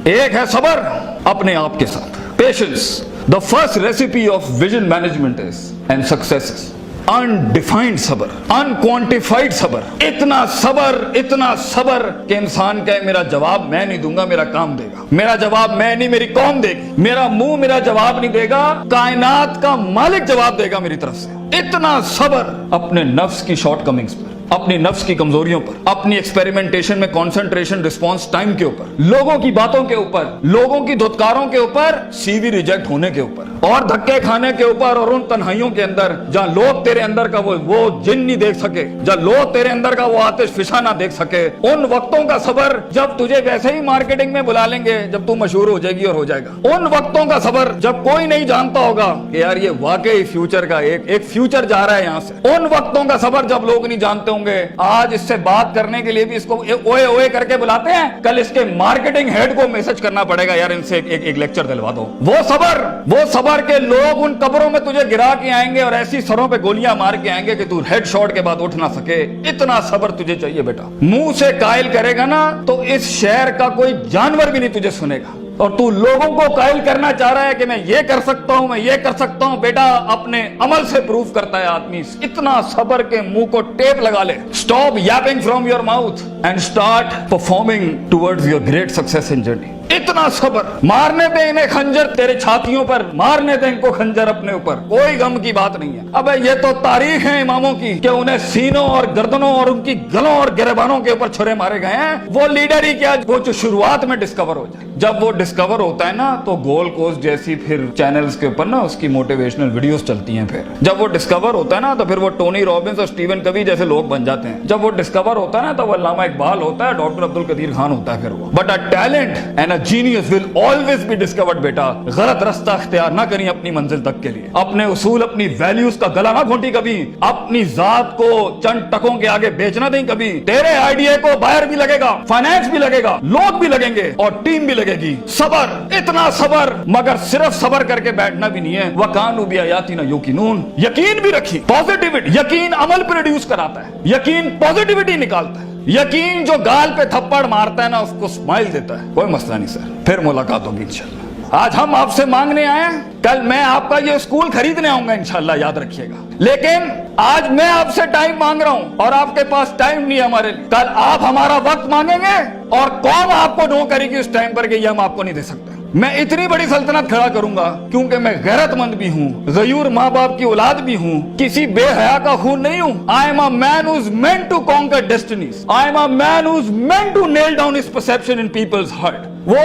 ایک ہے صبر اپنے آپ کے ساتھ, patience. The first recipe of vision management is and success is undefined صبر, unquantified صبر. اتنا صبر کہ انسان کہے میرا جواب میں نہیں دوں گا, میرا کام دے گا. میرا جواب میں نہیں, میری قوم دے گی. میرا منہ میرا جواب نہیں دے گا, کائنات کا مالک جواب دے گا میری طرف سے. اتنا صبر اپنے نفس کی شارٹ کمنگز پر, اپنی نفس کی کمزوریوں پر, اپنی ایکسپیریمنٹیشن میں کانسنٹریشن رسپانس ٹائم کے اوپر, لوگوں کی باتوں کے اوپر, لوگوں کی دھتکاروں کے اوپر, سی وی ریجیکٹ ہونے کے اوپر, اور دھکے کھانے کے اوپر, اور ان تنہائیوں کے اندر جہاں لوگ تیرے اندر کا وہ جن نہیں دیکھ سکے, جہاں لوگ تیرے اندر کا وہ آتش فشاں نہ دیکھ سکے. ان وقتوں کا صبر جب تجھے ویسے ہی مارکیٹنگ میں بلا لیں گے جب تو مشہور ہو جائے گی اور ہو جائے گا. ان وقتوں کا صبر جب کوئی نہیں جانتا ہوگا کہ یار یہ واقعی فیوچر کا ایک فیوچر جا رہا ہے یہاں سے. ان وقتوں کا صبر جب لوگ نہیں جانتے ہوں گے. آج اس سے بات کرنے کے لیے بھی اس کو اوئے اوئے کر کے بلاتے ہیں, کل اس کے مارکیٹنگ ہیڈ کو میسج کرنا پڑے گا یار ان سے ایک لیکچر دلوا دو. وہ صبر کے لوگ ان قبروں میں تجھے گرا کے آئیں گے اور ایسی سروں پہ گولیاں مار کے آئیں گے کہ تو ہیڈ شاٹ کے بعد اٹھ نہ سکے. اتنا صبر تجھے چاہیے بیٹا. منہ سے قائل کرے گا نا تو اس شہر کا کوئی جانور بھی نہیں تجھے سنے گا, اور تو لوگوں کو قائل کرنا چاہ رہا ہے کہ میں یہ کر سکتا ہوں, میں یہ کر سکتا ہوں. بیٹا اپنے عمل سے پروف کرتا ہے آدمی. اتنا صبر کے منہ کو ٹیپ لگا لے. Stop yapping from your mouth and start performing towards your great success in journey. اتنا صبر. مارنے دے انہیں خنجر تیرے چھاتیوں پر, مارنے دے ان کو خنجر اپنے اوپر, کوئی غم کی بات نہیں ہے. ابے یہ تو تاریخ ہے اماموں کی کہ انہیں سینوں اور گردنوں اور ان کی گلوں اور گریبانوں کے اوپر چھرے مارے گئے ہیں. وہ لیڈر ہی کیا وہ جو شروعات میں ڈسکور ہو جائے. جب وہ ڈسکور ہوتا ہے نا تو گول کوسٹ جیسی پھر چینلز کے اوپر نا اس کی موٹیویشنل ویڈیوز چلتی ہیں. پھر جب وہ ڈسکور ہوتا ہے نا تو پھر وہ ٹونی رابنس اور سٹیون کوی جیسے لوگ بن جاتے ہیں. جب وہ ڈسکور ہوتا ہے نا تو وہ علامہ اقبال ہوتا ہے, ڈاکٹر عبدالقدیر خان ہوتا ہے. پھر وہ but a talent and a genius will always be discovered. بیٹا غلط رستہ اختیار نہ کریں اپنی منزل تک کے لیے. اپنے اصول اپنی ویلیوز کا گلا نہ گھونٹی کبھی. اپنی ذات کو چند ٹکوں کے آگے بیچنا دیں کبھی. تیرے آئیڈیا کو باہر بھی لگے گا, فائنانس بھی لگے گا, لوگ بھی لگیں گے اور ٹیم بھی لگے گی. صبر, اتنا صبر. مگر صرف صبر کر کے بیٹھنا بھی نہیں ہے. وَكَانُوا بِآيَاتِنَا يُوقِنُونَ. یقین بھی رکھی. پازیٹیوٹی, یقین عمل پروڈیوس کراتا ہے. یقین پازیٹیوٹی نکالتا ہے. یقین جو گال پہ تھپڑ مارتا ہے نا اس کو اسمائل دیتا ہے. کوئی مسئلہ نہیں سر, پھر ملاقات ہوگی انشاءاللہ. آج ہم آپ سے مانگنے آئے ہیں, کل میں آپ کا یہ اسکول خریدنے آؤں گا انشاءاللہ, یاد رکھیے گا. لیکن آج میں آپ سے ٹائم مانگ رہا ہوں اور آپ کے پاس ٹائم نہیں ہے ہمارے لیے. کل آپ ہمارا وقت مانگیں گے اور قوم آپ کو نو کرے گی اس ٹائم پر کہ یہ ہم آپ کو نہیں دے سکتے. میں اتنی بڑی سلطنت کھڑا کروں گا کیونکہ میں غیرت مند بھی ہوں, غیور ماں باپ کی اولاد بھی ہوں, کسی بے حیا کا خون نہیں ہوں. I am a man who's meant to conquer destinies. I am a man who's meant to nail down his perception in people's heart. وہ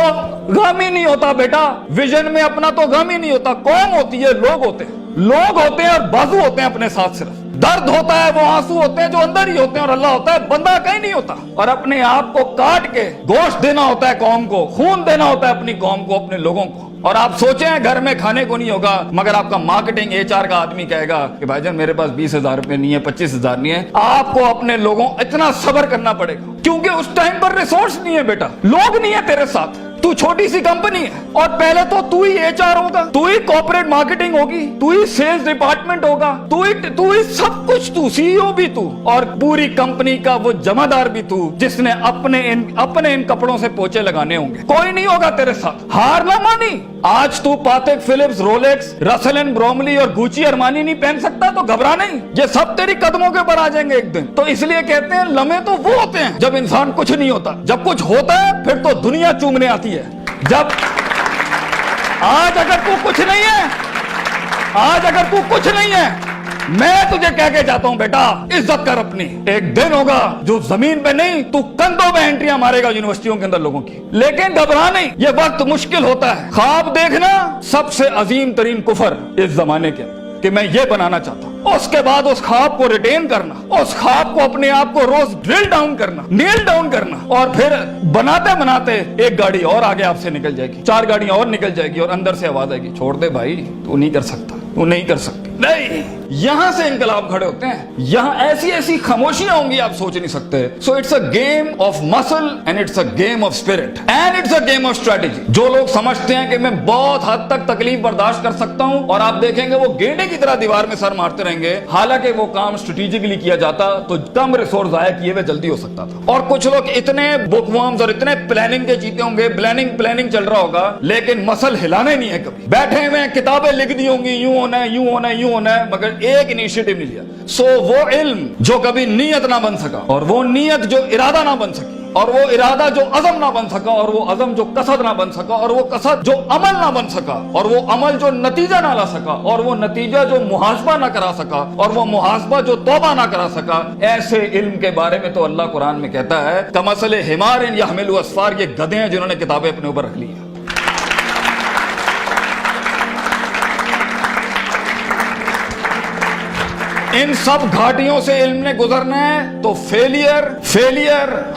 غم ہی نہیں ہوتا بیٹا, ویژن میں اپنا تو غم ہی نہیں ہوتا. قوم ہوتی ہے, لوگ ہوتے ہیں اور بازو ہوتے ہیں اپنے ساتھ. صرف درد ہوتا ہے, وہ آنسو ہوتے ہیں جو اندر ہی ہوتے ہیں, اور اللہ ہوتا ہے بندہ کہیں نہیں ہوتا. اور اپنے آپ کو کاٹ کے گوشت دینا ہوتا ہے قوم کو, خون دینا ہوتا ہے اپنی قوم کو, اپنے لوگوں کو. اور آپ سوچیں گھر میں کھانے کو نہیں ہوگا مگر آپ کا مارکیٹنگ HR کا آدمی کہے گا کہ بھائی جان میرے پاس 20,000 روپے نہیں ہے, 25,000 نہیں ہے. آپ کو اپنے لوگوں اتنا صبر کرنا پڑے گا کیونکہ اس ٹائم پر ریسورس نہیں ہے بیٹا, لوگ نہیں ہے تیرے ساتھ. تو چھوٹی سی کمپنی ہے اور پہلے تو ہی HR ہوگا, تو ہی کارپوریٹ مارکیٹنگ ہوگی, تو ہی سیلز ڈپارٹمنٹ ہوگا, تو ہی سب کچھ, تو CEO بھی تو, اور پوری کمپنی کا وہ جمع دار بھی تو جس نے اپنے ان کپڑوں سے پوچے لگانے ہوں گے. کوئی نہیں ہوگا تیرے ساتھ. ہار نہ مانی. آج تو پاتک فلپس, رولیکس, رسل اینڈ بروملی اور گوچی ارمانی نہیں پہن سکتا تو گھبرا نہیں, یہ سب تیری قدموں کے اوپر آ جائیں گے ایک دن. تو اس لیے کہتے ہیں لمحے تو وہ ہوتے ہیں جب انسان کچھ نہیں ہوتا, جب کچھ ہوتا ہے پھر تو دنیا چومنے آتی ہے. جب آج اگر تو کچھ نہیں ہے, میں تجھے کہہ کے جاتا ہوں بیٹا عزت کر اپنی. ایک دن ہوگا جو زمین پہ نہیں تو کندھوں پہ انٹریاں مارے گا یونیورسٹیوں کے اندر لوگوں کی. لیکن گھبرا نہیں, یہ وقت مشکل ہوتا ہے. خواب دیکھنا سب سے عظیم ترین کفر اس زمانے کے کہ میں یہ بنانا چاہتا ہوں. اس کے بعد اس خواب کو ریٹین کرنا, اس خواب کو اپنے آپ کو روز ڈرل ڈاؤن کرنا, نیل ڈاؤن کرنا, اور پھر بناتے ایک گاڑی اور آگے آپ سے نکل جائے گی, 4 گاڑیاں اور نکل جائے گی, اور اندر سے آواز آئے گی چھوڑ دے بھائی, تو نہیں کر سکتا, تو نہیں کر سکتے. نہیں, یہاں سے انقلاب کھڑے ہوتے ہیں. یہاں ایسی ایسی خاموشیاں ہوں گی آپ سوچ نہیں سکتے. So it's a game of muscle and it's a game of spirit and it's a game of strategy. جو لوگ سمجھتے ہیں کہ میں بہت حد تک تکلیف برداشت کر سکتا ہوں, اور آپ دیکھیں گے وہ گینڈے کی طرح دیوار میں سر مارتے رہیں گے, حالانکہ وہ کام اسٹریٹجیکلی کیا جاتا تو کم ریسورس ضائع کیے ہوئے جلدی ہو سکتا تھا. اور کچھ لوگ اتنے بک ورمز اور اتنے پلاننگ کے چیتے ہوں گے, پلاننگ چل رہا ہوگا, لیکن مسل ہلانے نہیں ہے, کبھی بیٹھے ہوئے کتابیں لکھ دی ہوں گی یوں ہونا ہے یوں ہونا ہے یوں ہونا ہے, مگر ایک انیشیٹو نہیں لیا. سو وہ علم جو کبھی نیت نہ بن سکا, اور وہ نیت جو ارادہ نہ بن سکی, اور وہ ارادہ جو عزم نہ بن سکا, اور وہ عزم جو قصد نہ بن سکا, اور وہ قصد جو عمل نہ بن سکا, اور وہ عمل جو نتیجہ نہ لا سکا, اور وہ نتیجہ جو محاسبہ نہ کرا سکا, اور وہ محاسبہ جو توبہ نہ کرا سکا, ایسے علم کے بارے میں تو اللہ قرآن میں کہتا ہے کمثل حمار یحمل اسفار, یہ گدھے ہیں جنہوں نے کتابیں اپنے اوپر رکھ لی ہیں. ان سب گھاٹیوں سے علم نے گزرنا ہے تو فیلئر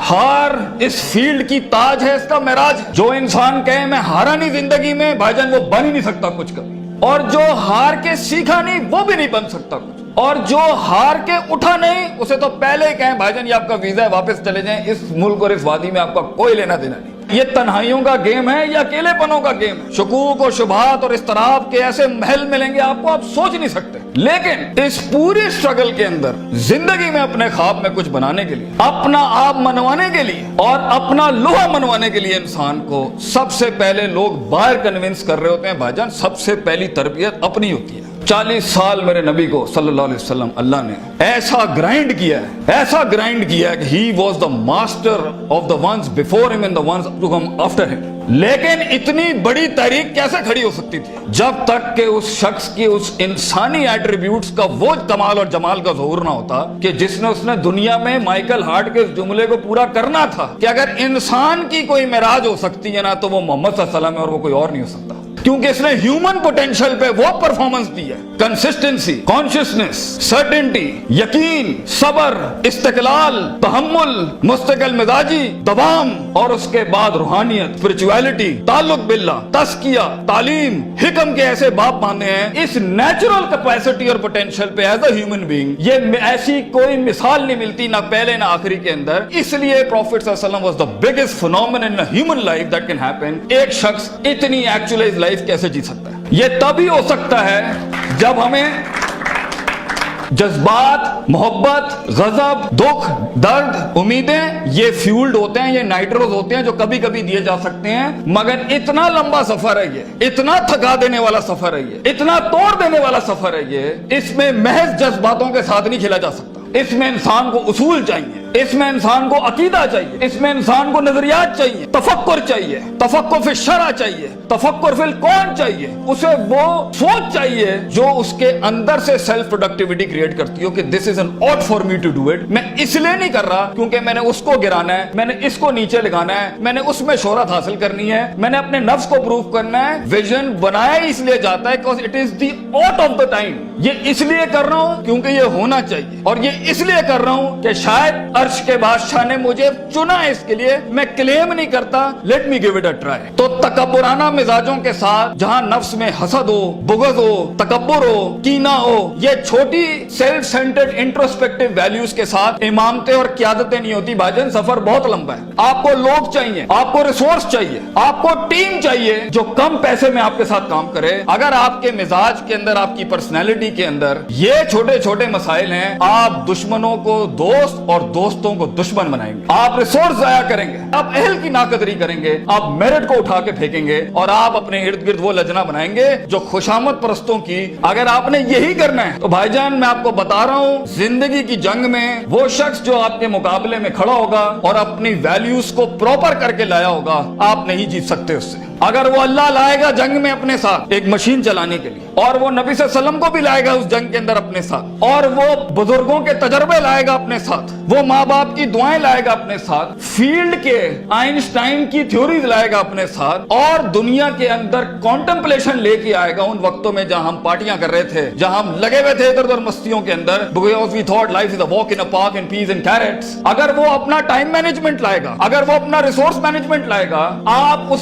ہار اس فیلڈ کی تاج ہے, اس کا معراج ہے. جو انسان کہے میں ہارا نہیں زندگی میں, بھائی جان وہ بن ہی نہیں سکتا کچھ کبھی. اور جو ہار کے سیکھا نہیں وہ بھی نہیں بن سکتا کچھ. اور جو ہار کے اٹھا نہیں اسے تو پہلے ہی کہیں بھائی جان یہ آپ کا ویزا ہے, واپس چلے جائیں, اس ملک اور اس وادی میں آپ کا کوئی لینا دینا نہیں. یہ تنہائیوں کا گیم ہے یا اکیلے پنوں کا گیم ہے. شکوک و شبہات اور اضطراب کے ایسے محل ملیں گے آپ کو, آپ سوچ نہیں سکتے. لیکن اس پوری اسٹرگل کے اندر زندگی میں اپنے خواب میں کچھ بنانے کے لیے, اپنا آپ منوانے کے لیے, اور اپنا لوہا منوانے کے لیے انسان کو سب سے پہلے لوگ باہر کنونس کر رہے ہوتے ہیں. بھائی جان سب سے پہلی تربیت اپنی ہوتی ہے. 40 سال میرے نبی کو صلی اللہ علیہ وسلم اللہ نے ایسا گرائنڈ کیا ہے کہ he was the master of the ones before him and the ones to come after him. لیکن اتنی بڑی تحریک کیسے کھڑی ہو سکتی تھی جب تک کہ اس شخص کی اس انسانی ایٹریبیوٹس کا وہ کمال اور جمال کا ظہور نہ ہوتا کہ جس نے دنیا میں مائیکل ہارٹ کے اس جملے کو پورا کرنا تھا کہ اگر انسان کی کوئی معراج ہو سکتی ہے نا تو وہ محمد صلی اللہ علیہ وسلم ہے, اور وہ کوئی اور نہیں ہو سکتا. کیونکہ اس نے ہیومن پوٹینشل پہ وہ پرفارمنس دی ہے, کنسسٹنسی, کانشیسنس, سرٹنٹی, یقین, صبر, استقلال, تحمل, مستقل مزاجی, دوام, اور اس کے بعد روحانیت, اسپرچویلٹی, تعلق باللہ, تزکیہ, تعلیم, حکم کے ایسے باپ باندھے ہیں. اس نیچرل کیپیسٹی اور پوٹینشل پہ ایز اے ہیومن بینگ یہ ایسی کوئی مثال نہیں ملتی, نہ پہلے نہ آخری کے اندر. اس لیے پروفٹ صلی اللہ علیہ وسلم was the biggest phenomenon in human life that can happen. ایک شخص اتنی ایکچوئلائز لائف کیسے جی سکتا ہے؟ یہ تبھی ہو سکتا ہے جب ہمیں جذبات, محبت, غضب, دکھ, درد, امیدیں یہ فیولڈ ہوتے ہیں, یہ نائٹروز ہوتے ہیں جو کبھی کبھی دیے جا سکتے ہیں. مگر اتنا لمبا سفر ہے یہ, اتنا تھکا دینے والا سفر ہے یہ, اتنا توڑ دینے والا سفر ہے یہ. اس میں محض جذباتوں کے ساتھ نہیں کھیلا جا سکتا. اس میں انسان کو اصول چاہیے, اس میں انسان کو عقیدہ چاہیے, اس میں انسان کو نظریات چاہیے, تفکر چاہیے, تفکر فی الشرع چاہیے, تفکر فی الکون چاہیے. اسے وہ سوچ چاہیے جو اس کے اندر سے سیلف پروڈکٹیوٹی کریٹ کرتی ہو کہ this is an ought for me to do it. میں اس لیے نہیں کر رہا کیونکہ میں نے اس کو گرانا ہے, میں نے اس کو نیچے لگانا ہے, میں نے اس میں شہرت حاصل کرنی ہے, میں نے اپنے نفس کو پروف کرنا ہے. ویژن بنایا اس لیے جاتا ہے because it is the ought of the time. یہ اس لیے کر رہا ہوں کیونکہ یہ ہونا چاہیے, اور یہ اس لیے کر رہا ہوں کہ شاید عرش کے بادشاہ نے مجھے چنا ہے اس کے لیے. میں کلیم نہیں کرتا, let me give it a try. تو تکبرانہ مزاجوں کے ساتھ جہاں نفس میں حسد ہو, بغض ہو, تکبر ہو, کینہ ہو, یہ چھوٹی سیلف سینٹرڈ انٹروسپیکٹیو ویلیوز کے ساتھ امامتیں اور قیادتیں نہیں ہوتی. بھاجن سفر بہت لمبا ہے. آپ کو لوگ چاہیے, آپ کو ریسورس چاہیے, آپ کو ٹیم چاہیے جو کم پیسے میں آپ کے ساتھ کام کرے. اگر آپ کے مزاج کے اندر, آپ کی پرسنالٹی کے اندر یہ چھوٹے چھوٹے مسائل ہیں, آپ دشمنوں کو دوست اور دوستوں کو دشمن بنائیں گے. آپ ریسورس ضائع کریں گے, آپ اہل کی ناقدری کریں گے, آپ میرٹ کو اٹھا کے پھینکیں گے, اور آپ اپنے ارد گرد وہ لجنا بنائیں گے جو خوشامد پرستوں کی. اگر آپ نے یہی کرنا ہے تو بھائی جان میں آپ کو بتا رہا ہوں, زندگی کی جنگ میں وہ شخص جو آپ کے مقابلے میں کھڑا ہوگا اور اپنی ویلیوز کو پراپر کر کے لایا ہوگا, آپ نہیں جیت سکتے اس سے. اگر وہ اللہ لائے گا جنگ میں اپنے ساتھ ایک مشین چلانے کے لیے, اور وہ نبی صلی اللہ علیہ وسلم کو بھی لائے گا اس جنگ کے اندر اپنے ساتھ, اور وہ بزرگوں کے تجربے لائے گا اپنے ساتھ, وہ ماں باپ کی دعائیں لائے گا اپنے ساتھ, فیلڈ کے آئنسٹائن کی تھیوریز لائے گا اپنے ساتھ, اور دنیا کے اندر کانٹمپلیشن لے کے آئے گا ان وقتوں میں جہاں ہم پارٹیاں کر رہے تھے, جہاں ہم لگے ہوئے تھے ادھر ادھر مستیوں کے اندر, because we thought life is a walk in a park and peas and carrots. اگر وہ اپنا ٹائم مینجمنٹ لائے گا, اگر وہ اپنا ریسورس مینجمنٹ لائے گا, آپ اس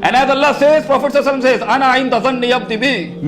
And as Allah says, Prophet sallallahu alaihi wasallam says, "Ana inda zanni abdi bi."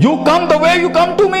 You come the way you come to me